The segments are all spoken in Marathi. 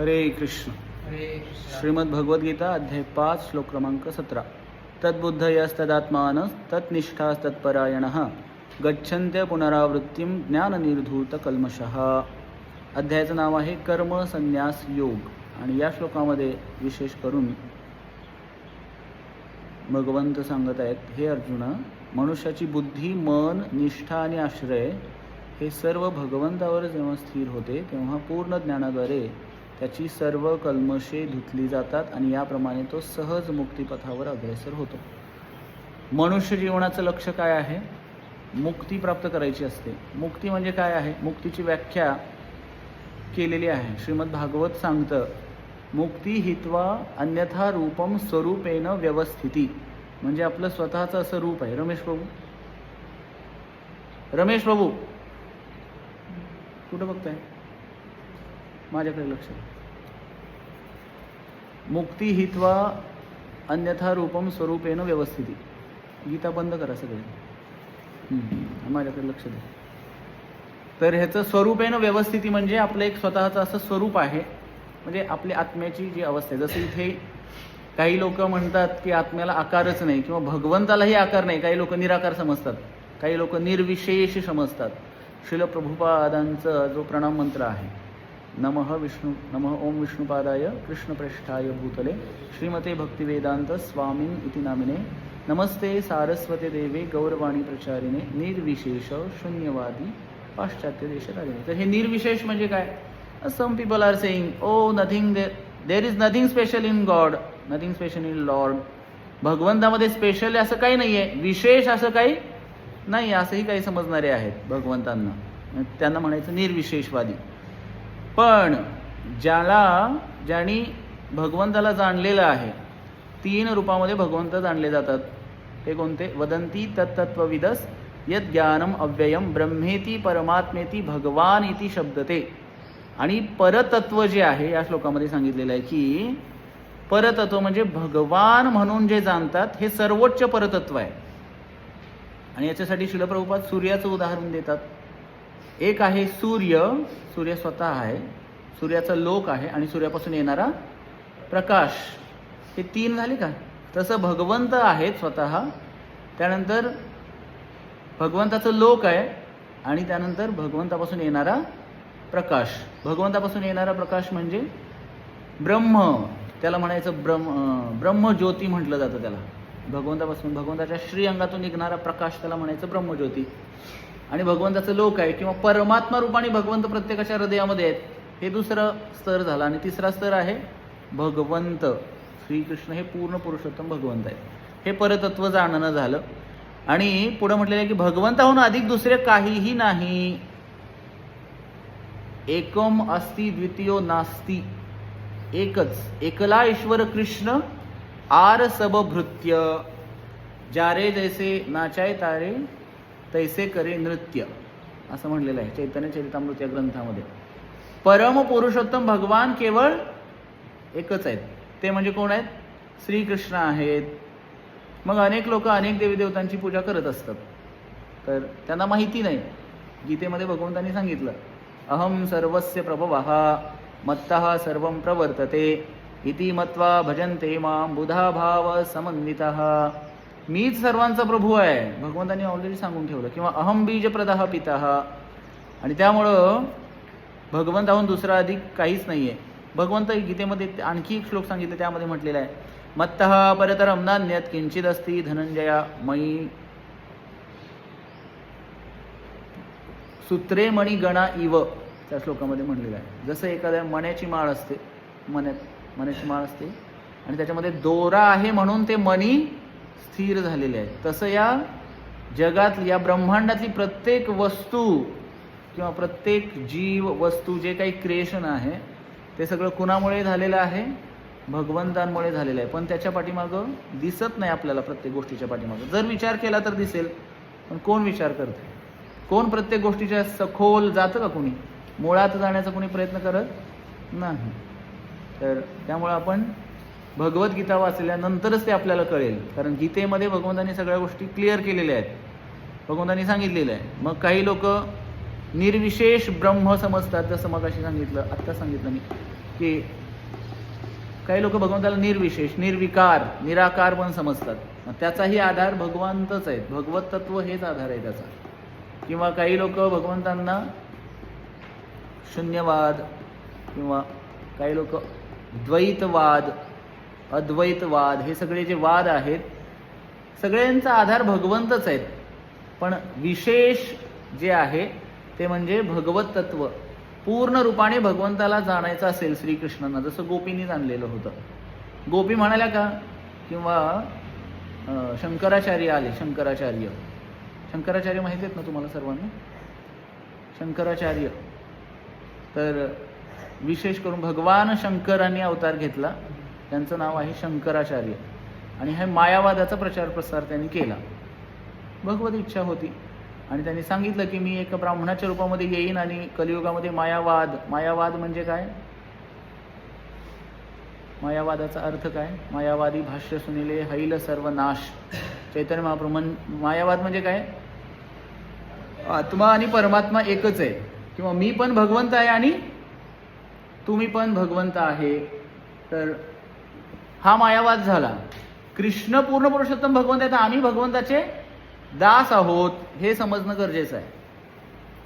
हरे कृष्ण. श्रीमद् भगवद्गीता अध्याय 5 श्लोक क्रमांक 17. तद्बुद्धयस्तदात्मानः तत्निष्ठास्तत्परायणः गच्छन्त्य पुनरावृत्तिं ज्ञाननिर्धूतकल्मषः. अध्यायाचं नाव आहे कर्म संन्यास योग. आणि या श्लोकामध्ये विशेष करून भगवंत सांगत आहेत, हे अर्जुना, मनुष्याची बुद्धी, मन, निष्ठा आणि आश्रय हे सर्व भगवंतावर जेव्हा स्थिर होते तेव्हा पूर्ण ज्ञानाद्वारे त्याची सर्व कल्मशे धुतली जातात आणि याप्रमाणे तो सहज मुक्तिपथावर अग्रेसर होतो. मनुष्य जीवनाचं लक्ष्य काय आहे? मुक्ती प्राप्त करायची असते. मुक्ती म्हणजे काय आहे? मुक्तीची व्याख्या केलेली आहे. श्रीमद् भागवत सांगतं, मुक्ती हित्वा अन्यथा रूपम स्वरूपेन व्यवस्थिती. म्हणजे आपलं स्वतःचं असं रूप आहे. रमेश प्रभू कुठं बघताय? माझ्याकडे लक्ष. मुक्ती हित्वा अन्यथा रूपम स्वरूपेन व्यवस्थिती. गीता बंद करा सगळे, माझ्याकडे लक्ष द्या. तर ह्याचं स्वरूपेन व्यवस्थिती म्हणजे आपलं एक स्वतःचं असं स्वरूप आहे. म्हणजे आपली आत्म्याची जी अवस्था आहे. जसं इथे काही लोक म्हणतात की आत्म्याला आकारच नाही किंवा भगवंतालाही आकार नाही. काही लोक निराकार समजतात, काही लोक निर्विशेष समजतात. श्रील प्रभुपादांचा जो प्रणाम मंत्र आहे, नमः ओम विष्णुपादाय कृष्णप्रेष्ठाय भूतले श्रीमते भक्तिवेदांत स्वामीन इति नामिने नमस्ते सारस्वते देवे गौरवाणी प्रचारिणे निर्विशेष शून्यवादी पाश्चात्य देशकारिणे. तर हे निर्विशेष म्हणजे काय? Some people are saying, oh nothing, there is nothing special in God, nothing special in Lord. भगवंतामध्ये स्पेशल असं काही नाही आहे, विशेष असं काही नाही, असंही काही समजणारे आहेत भगवंतांना. त्यांना म्हणायचं निर्विशेषवादी. पण ज्यांनी भगवंताला जाणलेलं आहे, 3 रूपामध्ये भगवंत जाणले जातात. ते कोणते? वदंती तत्तत्वविदस यद ज्ञानम अव्ययम ब्रह्मेती परमात्मेती भगवान इति शब्दते. आणि परतत्व जे आहे या श्लोकामध्ये सांगितलेलं आहे की परतत्व म्हणजे भगवान म्हणून जे जाणतात हे सर्वोच्च परतत्व आहे. आणि याच्यासाठी श्रील प्रभुपाद सूर्याचं उदाहरण देतात. एक आहे सूर्य स्वतः आहे, सूर्याचा लोक आहे आणि सूर्यापासून येणारा प्रकाश. हे 3 झाले का? तसं भगवंत आहेत स्वतः, त्यानंतर भगवंताचं लोक आहे आणि त्यानंतर भगवंतापासून येणारा प्रकाश. भगवंतापासून येणारा प्रकाश म्हणजे ब्रह्म, त्याला म्हणायचं ब्रह्मज्योती म्हटलं जातं त्याला. भगवंतापासून भगवंताच्या श्रीअंगातून निघणारा प्रकाश त्याला म्हणायचं ब्रह्मज्योती. आणि भगवंताचं लोक आहे किंवा परमात्मा रूपाने भगवंत प्रत्येकाच्या हृदयामध्ये आहेत. हे दुसरं स्तर झालं. आणि तिसरा स्तर आहे भगवंत श्रीकृष्ण, हे पूर्ण पुरुषोत्तम भगवंत आहे. हे परतत्व जाणणं झालं. आणि पुढे म्हटलेलं आहे की भगवंताहून अधिक दुसरे काहीही नाही. एकम अस्ति द्वितीयो नास्ति. एकच, एकला ईश्वर कृष्ण आर सब भृत्य. जारे जैसे नाचाय तारे तैसे करे नृत्य, असं म्हणलेलं आहे चैतन्य चरितामृत या ग्रंथामध्ये. परम पुरुषोत्तम भगवान केवळ एकच आहेत. ते म्हणजे कोण आहेत? श्रीकृष्ण आहेत. मग अनेक लोक अनेक देवी देवतांची पूजा करत असतात, तर त्यांना माहिती नाही. गीतेमध्ये भगवंतांनी सांगितलं, अहम सर्वस्य प्रभवः मत्तः सर्वं प्रवर्तते इति मत्वा भजन्ते मां बुधा भाव समन्वितः. मीच सर्वांचा प्रभू आहे, भगवंतांनी ऑलरेडी सांगून ठेवलं. किंवा अहम बीजप्रदः पितः. आणि त्यामुळं भगवंताहून दुसरा अधिक काहीच नाही आहे. भगवंत गीतेमध्ये आणखी एक श्लोक सांगितले, त्यामध्ये म्हटलेलं आहे, मत्तः परतरं नान्यत् किंचिदस्ति धनंजया मयि सूत्रे मणिगणा इव. त्या श्लोकामध्ये म्हणलेलं आहे, जसं एखाद्या मण्याची माळ असते, मण्याची माळ असते आणि त्याच्यामध्ये दोरा आहे म्हणून ते मणी स्थिर झालेले आहेत. तसं या जगातली, या ब्रह्मांडातली प्रत्येक वस्तू किंवा प्रत्येक जीव वस्तू, जे काही क्रिएशन आहे ते सगळं कुणामुळे झालेलं आहे? भगवंतांमुळे झालेलं आहे. पण त्याच्या पाठीमागं दिसत नाही आपल्याला. प्रत्येक गोष्टीच्या पाठीमागं जर विचार केला तर दिसेल, पण कोण विचार करते? कोण प्रत्येक गोष्टीच्या सखोल जातं का? कोणी मुळात जाण्याचा कोणी प्रयत्न करत नाही. तर त्यामुळे आपण भगवद्गीता वाचल्यानंतरच ते आपल्याला कळेल. कारण गीतेमध्ये भगवंतांनी सगळ्या गोष्टी क्लिअर केलेल्या आहेत, भगवंतांनी सांगितलेलं आहे. मग काही लोक निर्विशेष ब्रह्म समजतात, जसं मग अशी सांगितलं, आत्ता सांगितलं मी, की काही लोक भगवंताला निर्विशेष, निर्विकार, निराकार पण समजतात. मग त्याचाही आधार भगवंतच आहेत, भगवत तत्व हेच आधार आहे त्याचा. किंवा काही लोक भगवंतांना शून्यवाद, किंवा काही लोक द्वैतवाद, अद्वैतवाद, हे सगळे जे वाद आहेत सगळ्यांचा आधार भगवंतच आहेत. पण विशेष जे आहे ते म्हणजे भगवत तत्व. पूर्ण रूपाने भगवंताला जाणायचं असेल श्रीकृष्णांना, जसं गोपींनी जाणलेलं होतं. गोपी म्हणाल्या का, किंवा शंकराचार्य आले, शंकराचार्य माहिती आहेत ना तुम्हाला सर्वांना? शंकराचार्य तर विशेष करून भगवान शंकरांनी अवतार घेतला, त्यांचं नाव आहे शंकराचार्य. आणि हे मायावादाचा प्रचार प्रसार त्यांनी केला. भगवत इच्छा होती आणि त्यांनी सांगितलं की मी एका ब्राह्मणाच्या रूपामध्ये येईन आणि कलियुगामध्ये मायावाद म्हणजे काय, मायावादाचा अर्थ काय, मायावादी भाष्य सुनिले हैल सर्व नाश. चैतन्य महाप्रभू, मायावाद म्हणजे काय, आत्मा आणि परमात्मा एकच आहे, किंवा मी पण भगवंत आहे आणि तुम्ही पण भगवंत आहे. तर हा मायावाद झाला. कृष्ण पूर्ण पुरुषोत्तम भगवंत आहे, तर आम्ही भगवंताचे दास आहोत हे समजणं गरजेचं आहे.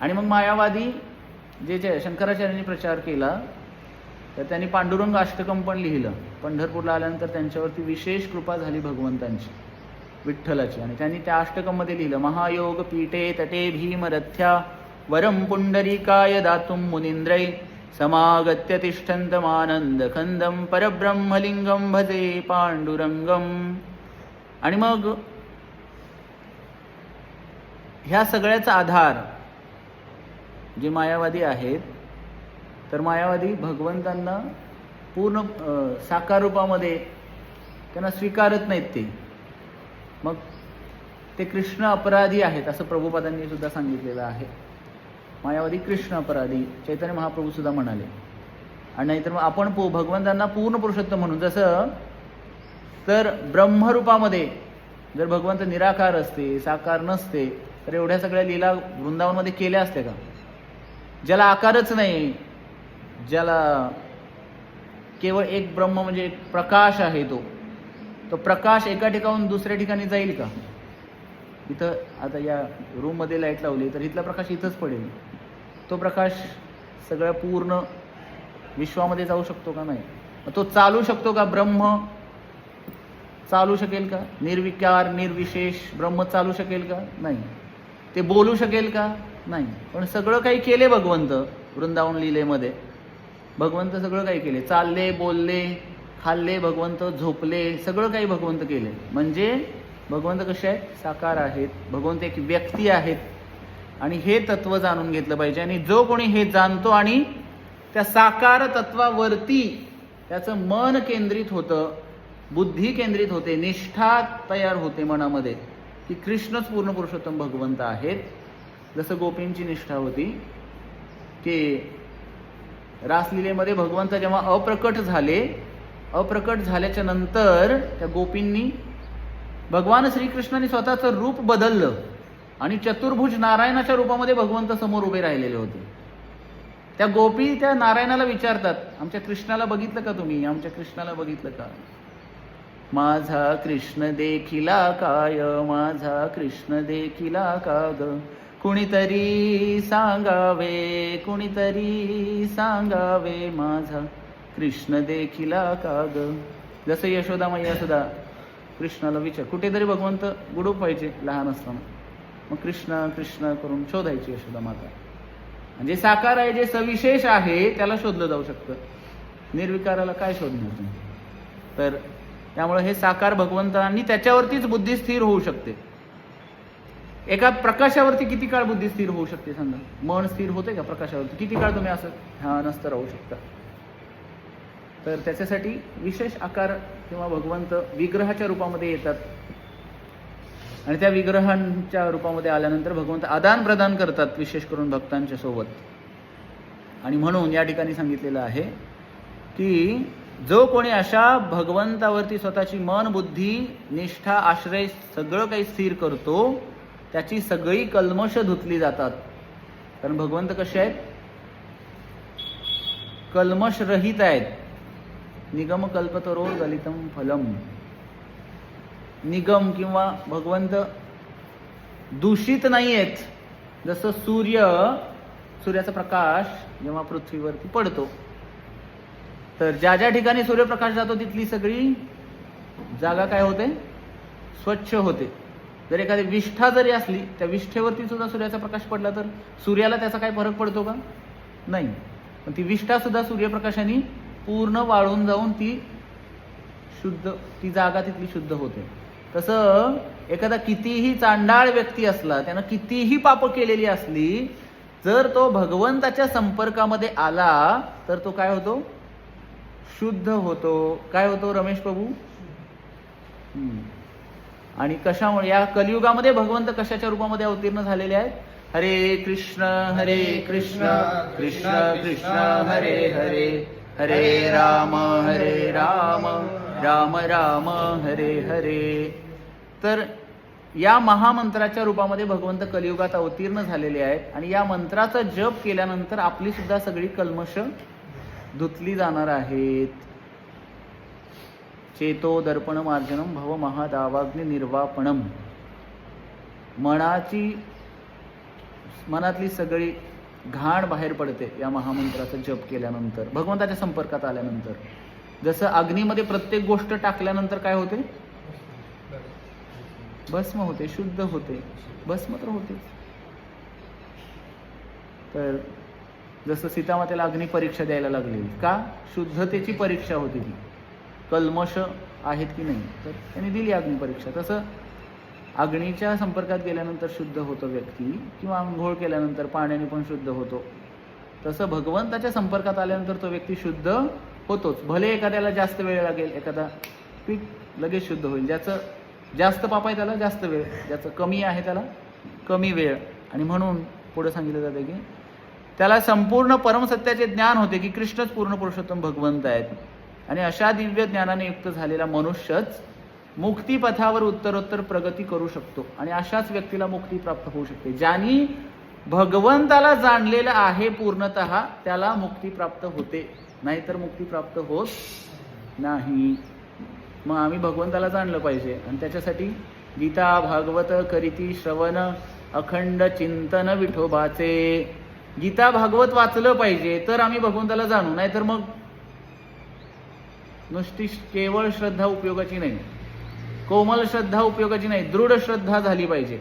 आणि मग मायावादी जे शंकराचार्यांनी प्रचार केला, तर त्यांनी पांडुरंग अष्टकम पण लिहिलं. पंढरपूरला आल्यानंतर त्यांच्यावरती विशेष कृपा झाली भगवंतांची, विठ्ठलाची, आणि त्यांनी त्या अष्टकममध्ये लिहिलं, महायोग पीठे तटे भीमरथ्या वरम पुंडरीकाय दातुम मुनींद्रै समागत्य तिष्ठन्तमानंद खंदम परब्रह्मलिंगम भजे पांडुरंगम. आणि मग ह्या सगळ्याचा आधार जे मायावादी आहेत, तर मायावादी भगवंतांना पूर्ण साकार रूपामध्ये त्यांना स्वीकारत नाहीत ते. मग ते कृष्ण अपराधी आहेत असं प्रभुपादांनी सुद्धा सांगितलेलं आहे. मायावादी कृष्ण अपराधी, चैतन्य महाप्रभू सुद्धा म्हणाले. आणि नाहीतर मग आपण भगवंतांना पूर्ण पुरुषोत्तम म्हणून, जसं तर ब्रह्मरूपामध्ये जर भगवंत निराकार असते, साकार नसते, तर एवढ्या सगळ्या लीला वृंदावनमध्ये केल्या असत्या का? ज्याला आकारच नाही, ज्याला केवळ एक ब्रह्म म्हणजे एक प्रकाश आहे, तो प्रकाश एका ठिकाणून दुसऱ्या ठिकाणी जाईल का? इथं आता या रूममध्ये लाईट लावली तर इथला प्रकाश इथंच पडेल. तो प्रकाश सगळ्या पूर्ण विश्वामध्ये जाऊ शकतो का? नाही. तो चालू शकतो का? ब्रह्म चालू शकेल का? निर्विकार निर्विशेष ब्रह्म चालू शकेल का? नाही. ते बोलू शकेल का? नाही. पण सगळं काही केले भगवंत वृंदावन लीलेमध्ये. भगवंत सगळं काही केले, चालले, बोलले, खाल्ले भगवंत, झोपले, सगळं काही भगवंत केले. म्हणजे भगवंत कसे आहेत? साकार आहेत. भगवंत एक व्यक्ती आहेत. आणि हे तत्व जाणून घेतलं पाहिजे. आणि जो कोणी हे जाणतो आणि त्या साकार तत्वावरती त्याचं मन केंद्रित होतं, बुद्धी केंद्रित होते, निष्ठा तयार होते मनामध्ये की कृष्णच पूर्ण पुरुषोत्तम भगवंत आहेत. जसं गोपींची निष्ठा होती की रासलीलेमध्ये भगवंत जेव्हा अप्रकट झाल्याच्या नंतर त्या गोपींनी भगवान श्रीकृष्णाने स्वतःचं रूप बदललं आणि चतुर्भुज नारायणाच्या रूपामध्ये भगवंत समोर उभे राहिलेले होते. त्या गोपी त्या नारायणाला विचारतात, आमच्या कृष्णाला बघितलं का तुम्ही? आमच्या कृष्णाला बघितलं का? माझा कृष्ण देखिला काय, माझा कृष्ण देखिला का ग, कुणीतरी सांगावे, कुणीतरी सांगावे, माझा कृष्ण देखिला का ग. जसं यशोदा मैया सुद्धा कृष्णाला विचार, कुठेतरी भगवंत गुडूप व्हायचे लहान असताना, मग कृष्ण कृष्ण करून शोधायची यशोदा माता. म्हणजे साकार आहे, जे सविशेष आहे त्याला शोधलं जाऊ शकतं, निर्विकाराला काय शोधणार तुम्ही? तर त्यामुळे हे साकार भगवंत आणि त्याच्यावरतीच बुद्धी स्थिर होऊ शकते. एका प्रकाशावरती किती काळ बुद्धी स्थिर होऊ शकते सांगा? मन स्थिर होते का प्रकाशावरती? किती काळ तुम्ही असं ध्यानस्थ राहू शकता? तर त्याच्यासाठी विशेष आकार किंवा भगवंत विग्रहाच्या रूपामध्ये येतात. आणि त्या विग्रहांच्या रूपामध्ये आल्यानंतर भगवंत आदान प्रदान करतात, विशेष करून भक्तांच्या सोबत. आणि म्हणून या ठिकाणी सांगितलेलं आहे की जो कोणी अशा भगवंतावरती स्वतःची मन, बुद्धी, निष्ठा, आश्रय सगळं काही स्थिर करतो, त्याची सगळी कल्मश धुतली जातात. कारण भगवंत कसे आहेत? कल्मशरहित आहेत. निगम कल्पतरोर गलितम फलम. निगम किंवा भगवंत दूषित नाही आहेत. जसं सूर्याचा प्रकाश जेव्हा पृथ्वीवरती पडतो, तर ज्या ज्या ठिकाणी सूर्यप्रकाश जातो तिथली सगळी जागा काय होते? स्वच्छ होते. जर एखादी विष्ठा जरी असली, त्या विष्ठेवरती सुद्धा सूर्याचा प्रकाश पडला तर सूर्याला त्याचा काय फरक पडतो का? नाही. पण ती विष्ठा सुद्धा सूर्यप्रकाशाने पूर्ण वाळून जाऊन ती जागा तिथली शुद्ध होते. तसं एखादा कितीही चांडाळ व्यक्ती असला, त्यानं कितीही पाप केलेली असली, जर तो भगवंताच्या संपर्कामध्ये आला तर तो काय होतो? शुद्ध होतो. काय होतो रमेश प्रभू? आणि कशामुळे? या कलियुगामध्ये भगवंत कशाच्या रूपामध्ये अवतीर्ण झालेले आहेत? हरे कृष्ण कृष्ण कृष्ण हरे हरे, हरे राम राम राम हरे हरे. तर या महामंत्राच्या रूपामध्ये भगवंत कलियुगात अवतीर्ण झालेले आहेत. आणि या मंत्राचा जप केल्यानंतर आपली सुद्धा सगळी कल्मश धुतली जाणार आहेत. चेतो दर्पण मार्जनम भव महादावाग्नि निर्वापणम. मनातली सगळी घाण बाहेर पडते या महामंत्राचा जप केल्यानंतर, भगवंताच्या संपर्कात आल्यानंतर. जसं अग्नीमध्ये प्रत्येक गोष्ट टाकल्यानंतर काय होते? भस्म होते, शुद्ध होते. भस्म तर होते. तर जसं सीतामातेला अग्नी परीक्षा द्यायला लागली, का? शुद्धतेची परीक्षा होती ती. कल्मश आहेत की नाही, तर त्यांनी दिली अग्नी परीक्षा. तसं अग्नीच्या संपर्कात गेल्यानंतर शुद्ध होतो व्यक्ती, किंवा आंघोळ केल्यानंतर पाण्याने पण शुद्ध होतो. तसं भगवंताच्या संपर्कात आल्यानंतर तो व्यक्ती शुद्ध होतोच. भले एखाद्याला जास्त वेळ लागेल, एखादा पीक लगेच शुद्ध होईल. ज्याचं जास्त पाप आहे त्याला जास्त वेळ, ज्याचं कमी आहे त्याला कमी वेळ. आणि म्हणून पुढे सांगितलं जातं की त्याला संपूर्ण परमसत्याचे ज्ञान होते की कृष्णच पूर्ण पुरुषोत्तम भगवंत आहेत. आणि अशा दिव्य ज्ञानाने युक्त झालेला मनुष्यच मुक्तिपथावर उत्तरोत्तर प्रगती करू शकतो. आणि अशाच व्यक्तीला मुक्ती प्राप्त होऊ शकते. ज्यांनी भगवंताला जाणलेलं आहे पूर्णतः, त्याला मुक्ती प्राप्त होते, नाहीतर मुक्ती प्राप्त होत नाही. मग आम्ही भगवंताला जाणलं पाहिजे. आणि त्याच्यासाठी गीता भागवत करीती श्रवण अखंड चिंतन विठोबाचे. गीता भागवत वाचलं पाहिजे तर आम्ही भगवंताला जाणू, नाहीतर मग नुसती केवळ श्रद्धा उपयोगाची नाही, कोमल श्रद्धा उपयोगाची नाही, दृढ श्रद्धा झाली पाहिजे.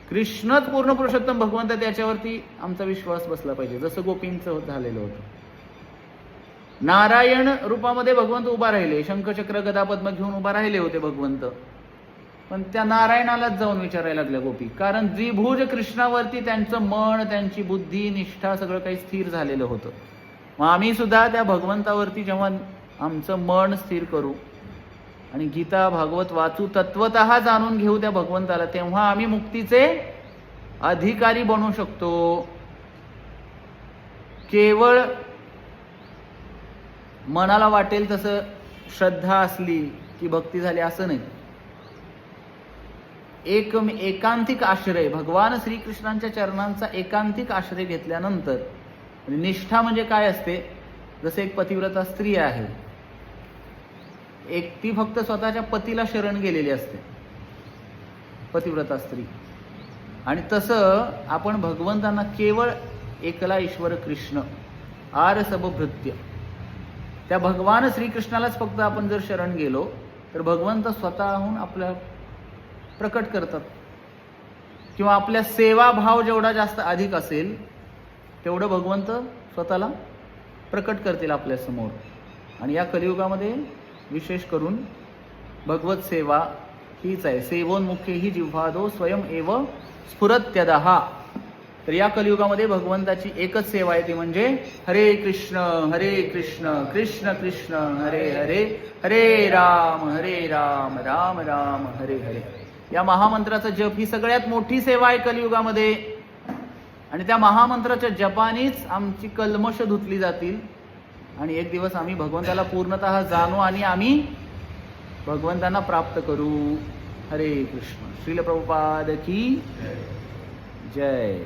कृष्णच पूर्ण पुरुषोत्तम भगवंत, त्याच्यावरती आमचा विश्वास बसला पाहिजे, जसं गोपींचं झालेलं होतं. नारायण रूपामध्ये भगवंत उभा राहिले, शंखचक्र गदा पद्म घेऊन उभा राहिले होते भगवंत. पण त्या नारायणालाच जाऊन विचारायला लागल्या गोपी, कारण द्विभुज कृष्णावरती त्यांचं मन, त्यांची बुद्धी, निष्ठा सगळं काही स्थिर झालेलं होतं. मग आम्ही सुद्धा त्या भगवंतावरती जेव्हा आमचं मन स्थिर करू आणि गीता भागवत वाचू, तत्वतः जाणून घेऊ त्या भगवंताला, तेव्हा आम्ही मुक्तीचे अधिकारी बनू शकतो. केवळ मनाला वाटेल तसं श्रद्धा असली की भक्ती झाली असं नाही. एकांतिक आश्रय, भगवान श्रीकृष्णांच्या चरणांचा एकांतिक आश्रय घेतल्यानंतर, निष्ठा म्हणजे काय असते? जसे एक पतिव्रता स्त्री आहे, ती फक्त स्वतःच्या पतीला शरण गेलेली असते, पतिव्रता स्त्री. आणि तसं आपण भगवंतांना केवळ एकला ईश्वर कृष्ण आर सब भृत्य, त्या भगवान श्रीकृष्णालाच फक्त आपण जर शरण गेलो तर भगवंत स्वतःहून आपल्या प्रकट करतात. किंवा आपल्या सेवाभाव जेवढा जास्त अधिक असेल तेवढं भगवंत स्वतःला प्रकट करतील आपल्या समोर. आणि या कलियुगामध्ये विशेष करून भगवत सेवा हीच आहे. सेवोन्मुखे ही जिव्हादो स्वयं एव स्फुरत्यदः. तर या कलियुगामध्ये भगवंताची एकच सेवा आहे, ती म्हणजे हरे कृष्ण कृष्ण कृष्ण हरे हरे, हरे राम राम राम हरे हरे. या महामंत्राचा जप ही सगळ्यात मोठी सेवा आहे कलियुगामध्ये. आणि त्या महामंत्राच्या जपानेच आमची कल्मश धुतली जातील आणि एक दिवस आम्ही भगवंताला पूर्णतः जाणू आणि आम्ही भगवंतांना प्राप्त करू. हरे कृष्ण. श्रील प्रभुपाद की जय.